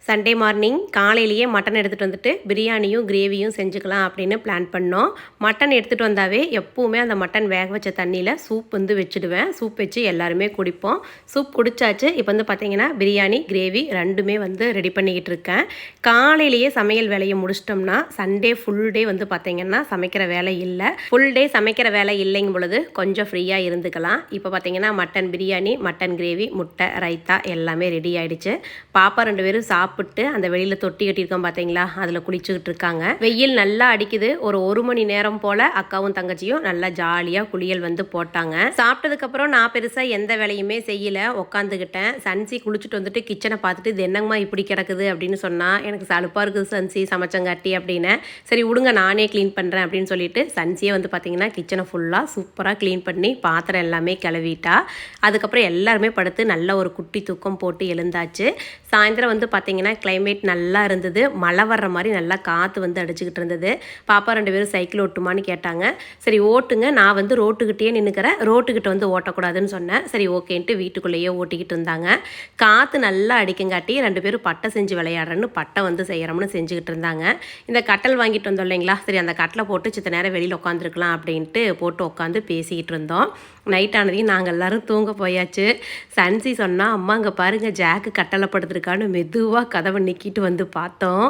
Sunday morning காலையிலேயே mutton எடுத்துகிட்டு வந்துட்டு பிரியாணியும் கிரேவியும் செஞ்சுக்கலாம் அப்படின்னு பிளான் பண்ணோம். மட்டன் எடுத்துகிட்டு வந்தாவே எப்போவுமே அந்த மட்டன் வேக வச்ச தண்ணியில் சூப் வச்சுடுவேன். சூப் வச்சு எல்லாருமே குடிப்போம். சூப் குடித்தாச்சு. இப்போ பார்த்திங்கன்னா பிரியாணி கிரேவி ரெண்டுமே ரெடி பண்ணிக்கிட்டு இருக்கேன். காலையிலேயே சமையல் வேலையை முடிச்சிட்டோம்னா சண்டே ஃபுல் டே பார்த்திங்கன்னா சமைக்கிற வேலை இல்லை. ஃபுல் டே சமைக்கிற வேலை இல்லைங்கும் பொழுது கொஞ்சம் ஃப்ரீயாக இருந்துக்கலாம். இப்போ பார்த்திங்கன்னா மட்டன் பிரியாணி, மட்டன் கிரேவி, முட்டை, ரைத்தா எல்லாமே ரெடி ஆகிடுச்சு. பாப்பா 2 பேரும் சாப்பிட்டு அந்த வெளியில் தொட்டி கட்டியிருக்கோம் பார்த்தீங்களா, அதில் குளிச்சுக்கிட்டு இருக்காங்க. வெயில் நல்லா அடிக்குது. ஒரு மணி நேரம் போல் அக்காவும் தங்கச்சியும் நல்லா ஜாலியாக குளியல் போட்டாங்க. சாப்பிட்டதுக்கப்புறம் நான் பெருசாக எந்த வேலையுமே செய்யலை, உட்காந்துக்கிட்டேன். சன்சி குளிச்சுட்டு வந்துட்டு கிச்சனை பார்த்துட்டு இது என்னங்கம்மா இப்படி கிடக்குது அப்படின்னு சொன்னால், எனக்கு சலுப்பாக இருக்குது சன்சி சமைச்சங்காட்டி அப்படின்னு. சரி விடுங்க நானே க்ளீன் பண்ணுறேன் அப்படின்னு சொல்லிட்டு சன்சியை பார்த்தீங்கன்னா கிச்சனை ஃபுல்லாக சூப்பராக க்ளீன் பண்ணி பாத்திரம் எல்லாமே கிளவிட்டா. அதுக்கப்புறம் எல்லாருமே படுத்து நல்ல ஒரு குட்டி தூக்கம் போட்டு எழுந்தாச்சு. சாயந்தரம் பார்த்தீங்கன்னா கிளைமேட் நல்லா இருந்தது. மழை வர்ற மாதிரி நல்லா காற்று அடிச்சுக்கிட்டு இருந்தது. பாப்பா 2 பேரும் சைக்கிள் ஓட்டுமான்னு கேட்டாங்க. சரி ஓட்டுங்க, நான் ரோட்டுக்கிட்டே நின்றுக்கிறேன், ரோட்டுக்கிட்ட ஓட்டக்கூடாதுன்னு சொன்னேன். சரி ஓகேன்ட்டு வீட்டுக்குள்ளேயே ஓட்டிக்கிட்டு இருந்தாங்க. காற்று நல்லா அடிக்கங்காட்டி 2 பேரும் பட்டை செஞ்சு விளையாடுறேன்னு பட்டை செய்கிறோம்னு செஞ்சுக்கிட்டு இருந்தாங்க. இந்த கட்டல் வாங்கிட்டு வந்தோம் இல்லைங்களா, சரி அந்த கட்டலை போட்டு சித்த நேரம் வெளியில் உட்காந்துருக்கலாம் அப்படின்ட்டு போட்டு உட்காந்து பேசிக்கிட்டு இருந்தோம். நைட் ஆனதையும் நாங்கள் எல்லோரும் தூங்க போயாச்சு. சன்சி சொன்னால், அம்மா அங்கே பாருங்கள் ஜாக்கு கட்டளை படுத்துருக்கான்னு மெதுவாக கதவை நிற்கிட்டு பார்த்தோம்.